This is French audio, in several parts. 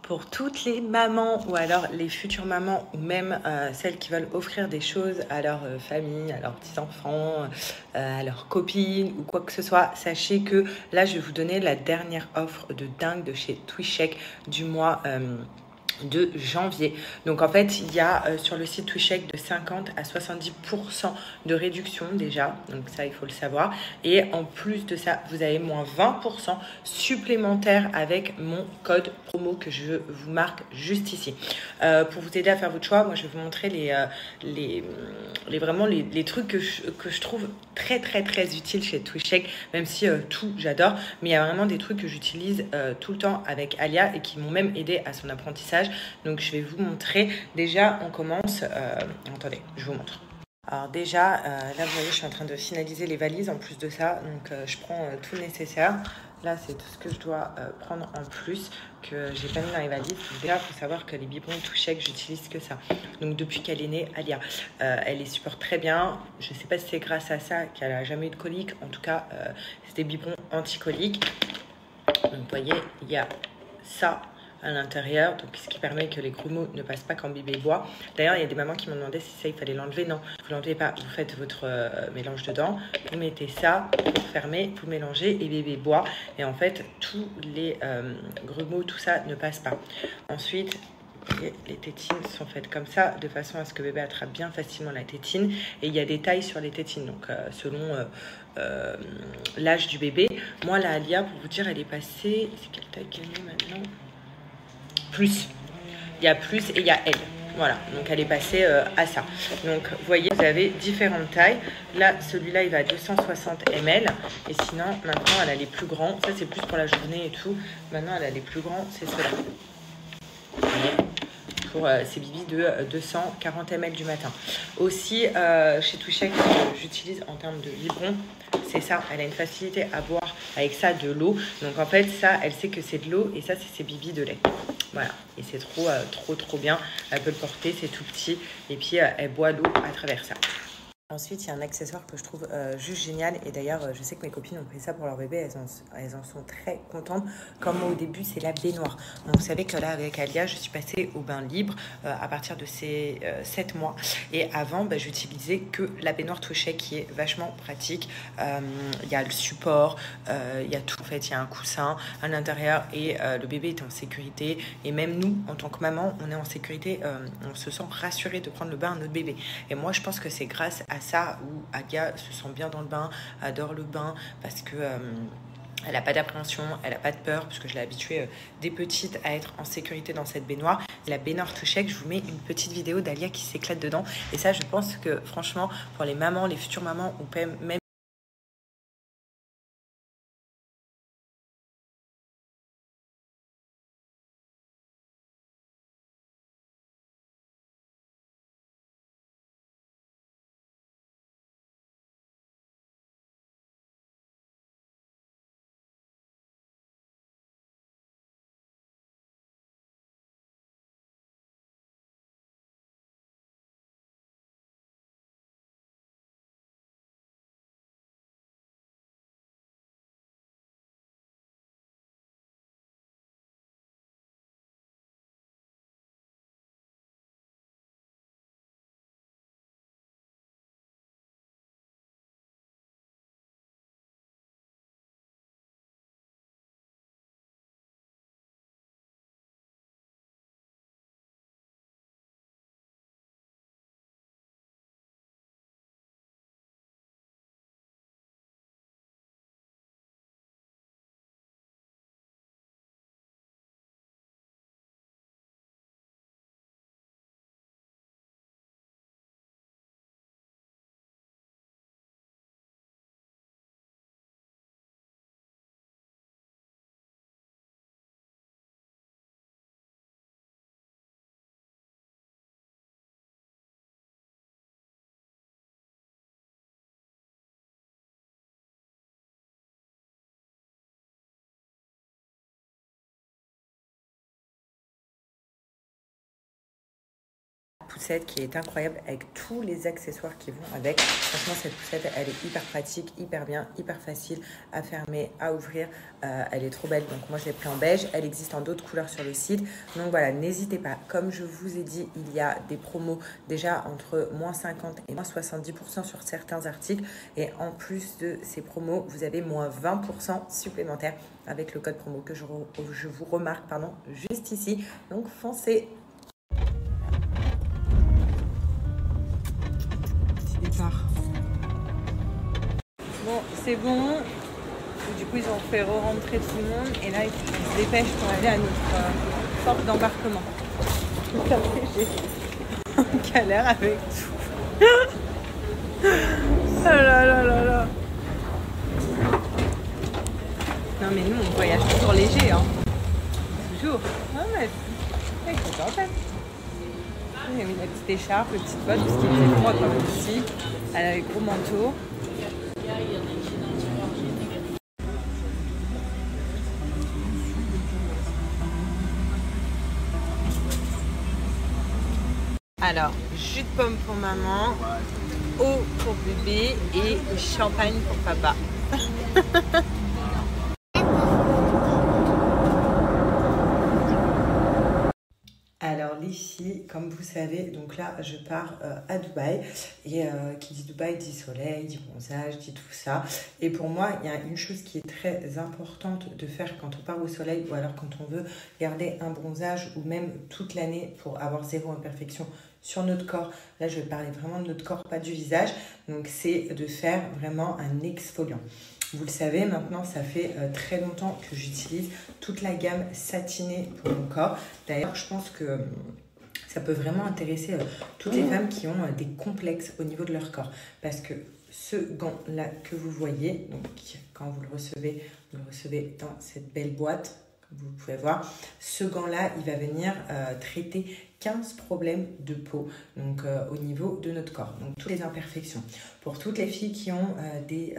Pour toutes les mamans ou alors les futures mamans ou même celles qui veulent offrir des choses à leur famille, à leurs petits-enfants, à leurs copines ou quoi que ce soit, sachez que là, je vais vous donner la dernière offre de dingue de chez Twishek du mois de janvier. Donc en fait, il y a sur le site Twishek de 50 à 70% de réduction déjà, donc ça il faut le savoir, et en plus de ça, vous avez moins 20% supplémentaire avec mon code promo que je vous marque juste ici. Pour vous aider à faire votre choix, moi je vais vous montrer vraiment les trucs que je trouve très utiles chez Twishek, même si tout j'adore, mais il y a vraiment des trucs que j'utilise tout le temps avec Alia et qui m'ont même aidé à son apprentissage. Donc je vais vous montrer. Déjà on commence, attendez, je vous montre. Alors déjà, là vous voyez, je suis en train de finaliser les valises en plus de ça, donc je prends tout le nécessaire. Là, c'est tout ce que je dois prendre en plus, que j'ai pas mis dans les valises. Déjà, il faut savoir que les biberons Twishek, j'utilise que ça. Donc depuis qu'elle est née, Alia, elle les supporte très bien. Je sais pas si c'est grâce à ça qu'elle a jamais eu de colique. En tout cas, c'est des biberons anti-coliques. Donc vous voyez, il y a ça à l'intérieur, donc ce qui permet que les grumeaux ne passent pas quand bébé boit. D'ailleurs, il y a des mamans qui m'ont demandé si ça il fallait l'enlever. Non, vous l'enlevez pas, vous faites votre mélange dedans, vous mettez ça, vous fermez, vous mélangez et bébé boit. Et en fait, tous les grumeaux, tout ça ne passe pas. Ensuite, les tétines sont faites comme ça, de façon à ce que bébé attrape bien facilement la tétine. Et il y a des tailles sur les tétines, donc selon l'âge du bébé. Moi, la Alia, pour vous dire, elle est passée... C'est quelle taille qu'elle est maintenant? Plus. Il y a plus et il y a L. Voilà, donc elle est passée à ça. Donc, vous voyez, vous avez différentes tailles. Là, celui-là, il va à 260 ml. Et sinon, maintenant, elle a les plus grands. Ça, c'est plus pour la journée et tout. Maintenant, elle a les plus grands, c'est ceux-là. Pour ces bibis de 240 ml du matin. Aussi, chez Twishek, j'utilise en termes de biberon, c'est ça, elle a une facilité à boire avec ça de l'eau. Donc en fait, ça, elle sait que c'est de l'eau et ça, c'est ses bibis de lait. Voilà, et c'est trop bien. Elle peut le porter, c'est tout petit. Et puis, elle boit l'eau à travers ça. Ensuite, il y a un accessoire que je trouve juste génial. Et d'ailleurs, je sais que mes copines ont pris ça pour leur bébé. Elles en sont très contentes. Comme moi, au début, c'est la baignoire. Donc, vous savez que là, avec Alia, je suis passée au bain libre à partir de ces 7 mois. Et avant, j'utilisais que la baignoire Twishek qui est vachement pratique. Il y a le support, il y a tout. En fait, il y a un coussin à l'intérieur et le bébé est en sécurité. Et même nous, en tant que maman, on est en sécurité. On se sent rassuré de prendre le bain à notre bébé. Et moi, je pense que c'est grâce à ça où Alia se sent bien dans le bain, adore le bain parce que elle n'a pas d'appréhension, elle n'a pas de peur, parce que je l'ai habituée des petites à être en sécurité dans cette baignoire. La baignoire Twishek, je vous mets une petite vidéo d'Alia qui s'éclate dedans. Et ça, je pense que franchement, pour les mamans, les futures mamans, ou même poussette qui est incroyable avec tous les accessoires qui vont avec. Franchement, cette poussette, elle est hyper pratique, hyper bien, hyper facile à fermer, à ouvrir. Elle est trop belle. Donc moi, je l'ai pris en beige. Elle existe en d'autres couleurs sur le site. Donc voilà, n'hésitez pas. Comme je vous ai dit, il y a des promos déjà entre moins 50 et moins 70% sur certains articles. Et en plus de ces promos, vous avez moins 20% supplémentaires avec le code promo que je vous remarque juste ici. Donc foncez. Petit départ. Bon, c'est bon. Du coup, ils ont fait re-rentrer tout le monde. Et là, il faut qu'on se dépêche pour aller à notre porte d'embarquement. Regardez, j'ai en galère avec tout. Oh là là là là. Non mais nous, on voyage toujours léger, hein. Toujours. Ah mais elle est contente, elle. Elle a mis la petite écharpe, les petites bottes, parce qu'il faisait froid quand même ici. Elle a le gros manteau. Alors, jus de pomme pour maman, eau pour bébé et champagne pour papa. Alors les filles, comme vous savez, donc là je pars à Dubaï et qui dit Dubaï dit soleil, dit bronzage, dit tout ça. Et pour moi, il y a une chose qui est très importante de faire quand on part au soleil ou alors quand on veut garder un bronzage ou même toute l'année pour avoir zéro imperfection sur notre corps. Là, je vais parler vraiment de notre corps, pas du visage. Donc c'est de faire vraiment un exfoliant. Vous le savez, maintenant, ça fait très longtemps que j'utilise toute la gamme satinée pour mon corps. D'ailleurs, je pense que ça peut vraiment intéresser toutes les femmes qui ont des complexes au niveau de leur corps. Parce que ce gant-là que vous voyez, donc quand vous le recevez dans cette belle boîte, comme vous pouvez voir, ce gant-là, il va venir traiter 15 problèmes de peau donc au niveau de notre corps, donc toutes les imperfections. Pour toutes les filles qui ont des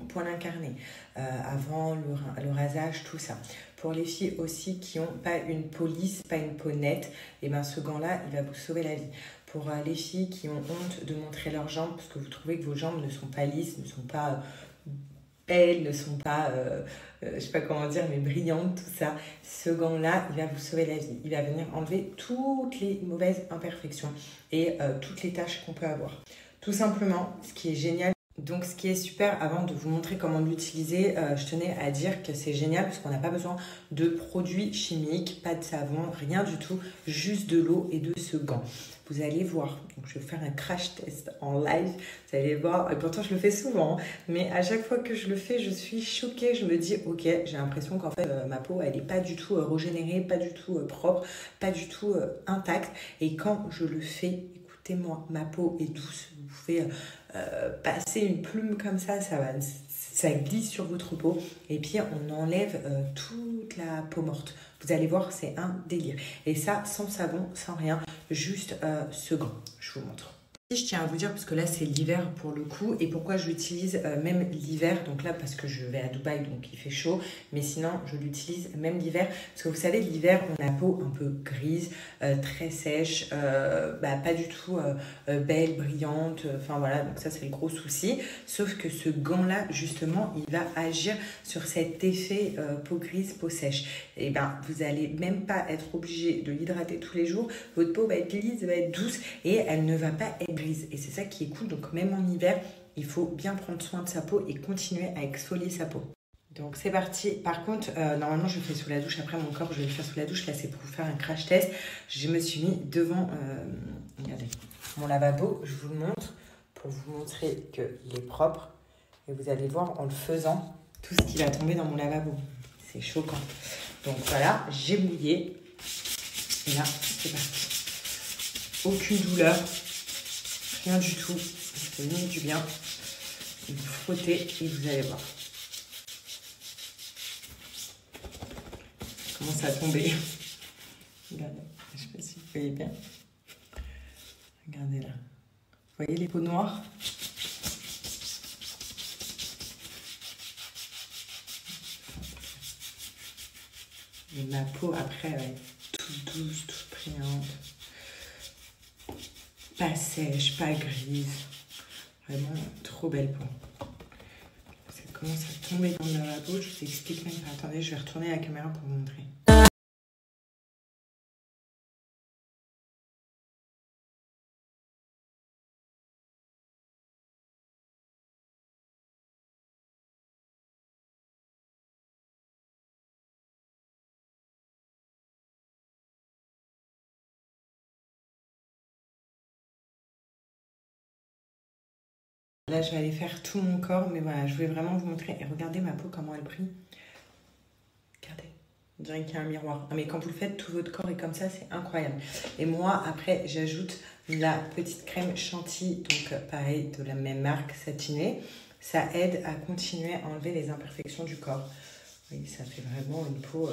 poils incarnés avant le rasage, tout ça. Pour les filles aussi qui n'ont pas une peau lisse, pas une peau nette, et ben ce gant-là, il va vous sauver la vie. Pour les filles qui ont honte de montrer leurs jambes parce que vous trouvez que vos jambes ne sont pas lisses, ne sont pas belles, ne sont pas, je sais pas comment dire, mais brillantes, tout ça. Ce gant-là, il va vous sauver la vie. Il va venir enlever toutes les mauvaises imperfections et toutes les taches qu'on peut avoir. Tout simplement, ce qui est génial. Donc, ce qui est super, avant de vous montrer comment l'utiliser, je tenais à dire que c'est génial parce qu'on n'a pas besoin de produits chimiques, pas de savon, rien du tout, juste de l'eau et de ce gant. Vous allez voir, donc je vais faire un crash test en live, vous allez voir, et pourtant je le fais souvent, mais à chaque fois que je le fais, je suis choquée, je me dis, ok, j'ai l'impression qu'en fait, ma peau, elle n'est pas du tout régénérée, pas du tout propre, pas du tout intacte, et quand je le fais, écoutez-moi, ma peau est douce, vous pouvez passer une plume comme ça glisse sur votre peau et puis on enlève toute la peau morte. Vous allez voir, c'est un délire. Et ça, sans savon, sans rien, juste ce gant. Je vous montre. Je tiens à vous dire, parce que là c'est l'hiver pour le coup, et pourquoi je l'utilise même l'hiver, donc là parce que je vais à Dubaï donc il fait chaud, mais sinon je l'utilise même l'hiver, parce que vous savez l'hiver on a la peau un peu grise, très sèche, pas du tout belle, brillante, enfin voilà, donc ça c'est le gros souci, sauf que ce gant là justement il va agir sur cet effet peau grise, peau sèche, et ben vous allez même pas être obligé de l'hydrater tous les jours, votre peau va être lisse, va être douce et elle ne va pas être grise. Et c'est ça qui est cool. Donc même en hiver, il faut bien prendre soin de sa peau et continuer à exfolier sa peau. Donc c'est parti. Par contre, normalement je le fais sous la douche. Après mon corps, je vais le faire sous la douche. Là c'est pour faire un crash test. Je me suis mis devant regardez, mon lavabo. Je vous le montre pour vous montrer qu'il est propre. Et vous allez voir en le faisant tout ce qui va tomber dans mon lavabo. C'est choquant. Donc voilà, j'ai mouillé. Et là, c'est parti. Aucune douleur. Rien du tout, ça fait ni du bien. Et vous frottez et vous allez voir. Ça commence à tomber. Regardez, je ne sais pas si vous voyez bien. Regardez là. Vous voyez les peaux noires? Et ma peau après elle va être toute douce, toute brillante. Pas sèche, pas grise. Vraiment trop belle peau. Ça commence à tomber dans le lavabo. Je vous explique même pas. Attendez, je vais retourner la caméra pour vous montrer. Là, je vais aller faire tout mon corps, mais voilà, je voulais vraiment vous montrer. Et regardez ma peau, comment elle brille. Regardez, on dirait qu'il y a un miroir. Ah, mais quand vous le faites, tout votre corps est comme ça, c'est incroyable. Et moi, après, j'ajoute la petite crème chantilly, donc pareil, de la même marque, satinée. Ça aide à continuer à enlever les imperfections du corps. Vous voyez, ça fait vraiment une peau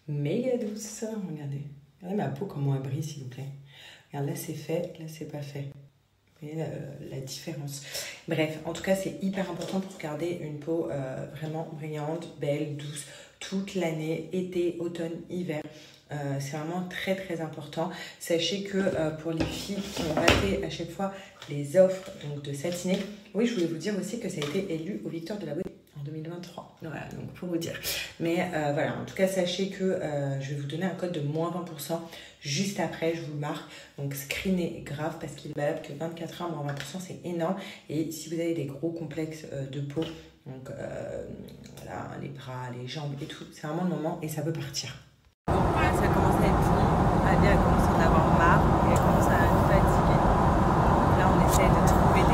méga douce. Regardez. Regardez ma peau, comment elle brille, s'il vous plaît. Regarde, là, c'est fait, là, c'est pas fait. La différence. Bref, en tout cas, c'est hyper important pour garder une peau vraiment brillante, belle, douce, toute l'année, été, automne, hiver. C'est vraiment très très important. Sachez que pour les filles qui ont raté à chaque fois les offres donc, de Satiné, oui, je voulais vous dire aussi que ça a été élu aux Victoires de la Beauté en 2023. Voilà, donc pour vous dire. Mais voilà, en tout cas, sachez que je vais vous donner un code de moins 20%. Juste après, je vous le marque. Donc, screenez grave parce qu'il est valable que 24 heures, moins 20%, c'est énorme. Et si vous avez des gros complexes de peau, donc voilà, les bras, les jambes et tout, c'est vraiment le moment et ça peut partir. Donc, ça commence à être fini. Alia commence à en avoir marre et elle commence à être fatiguée. Là, on essaie de trouver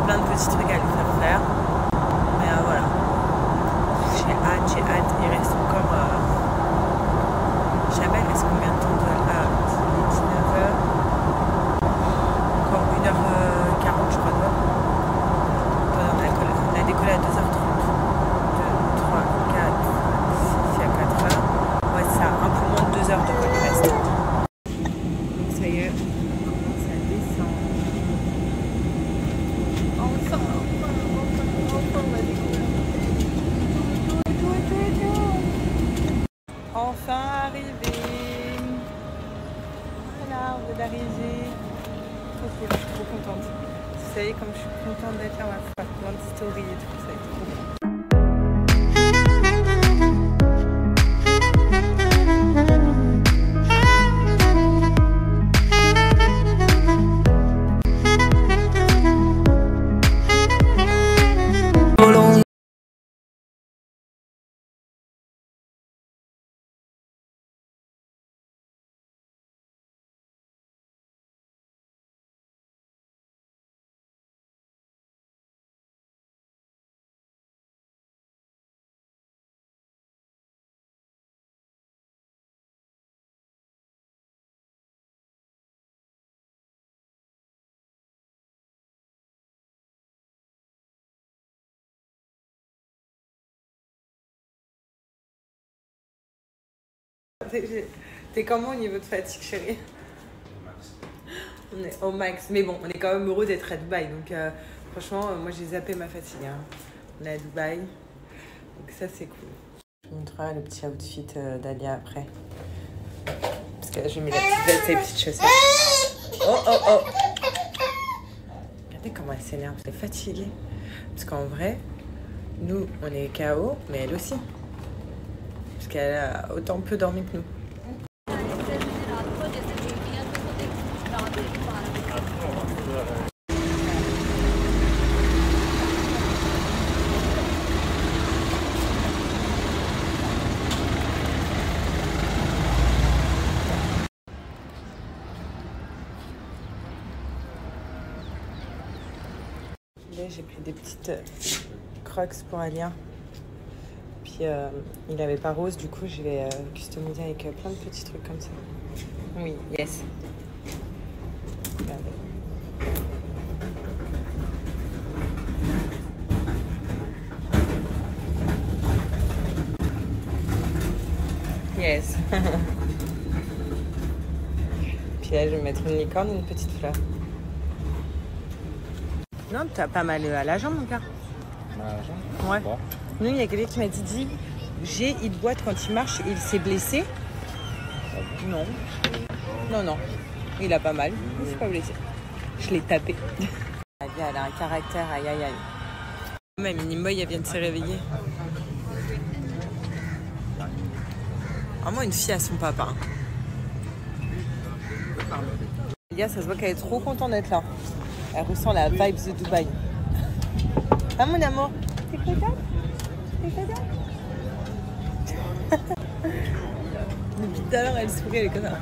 plein de petits trucs à lui faire faire. Mais voilà. J'ai hâte. Il reste encore... Jamais, il reste combien de temps de là? Il est 19h. Encore 1h40, je crois, de on a décollé à 2h30. 2, 3, 4, 5, 6, il y a 4 heures. Ouais, c'est ça, un peu moins de 2 heures de vol il reste. Donc ça y est, ça descend. Enfin, on a décollé. Enfin arrivé. Voilà, on vient d'arriver. Trop cool, je suis trop contente. Vous savez, comme je suis contente d'être là, on va faire plein de stories et tout, ça va être trop cool. T'es comment au niveau de fatigue, chérie? On est au max. Mais bon, on est quand même heureux d'être à Dubaï. Donc, franchement, moi, j'ai zappé ma fatigue. Hein. On est à Dubaï. Donc, ça, c'est cool. Je vous montrerai le petit outfit d'Alia après. Parce que j'ai mis la petite veste et les petites chaussettes. Oh! Regardez comment elle s'énerve. Elle est fatiguée. Parce qu'en vrai, nous, on est KO, mais elle aussi. Parce qu'elle a autant peu dormi que nous. J'ai pris des petites crocs pour Alia. Puis il n'avait pas rose, du coup je vais customiser avec plein de petits trucs comme ça. Oui, yes. Regardez. Yes. Puis là je vais mettre une licorne et une petite fleur. Non, t'as pas mal à la jambe, mon gars. À la jambe? Ouais. Bon. Nous, il y a quelqu'un qui m'a dit il boite quand il marche et il s'est blessé. Non. Non, non. Il a pas mal. Il s'est pas blessé. Je l'ai tapé. Elle a un caractère, aïe aïe aïe. Ma mini-boy, elle vient de se réveiller. Vraiment une fille à son papa. Alia, ça se voit qu'elle est trop contente d'être là. Elle ressent la vibe de Dubaï. Ah mon amour, t'es contente? T'es contente? Depuis tout à l'heure, elle sourit, elle est comme ça.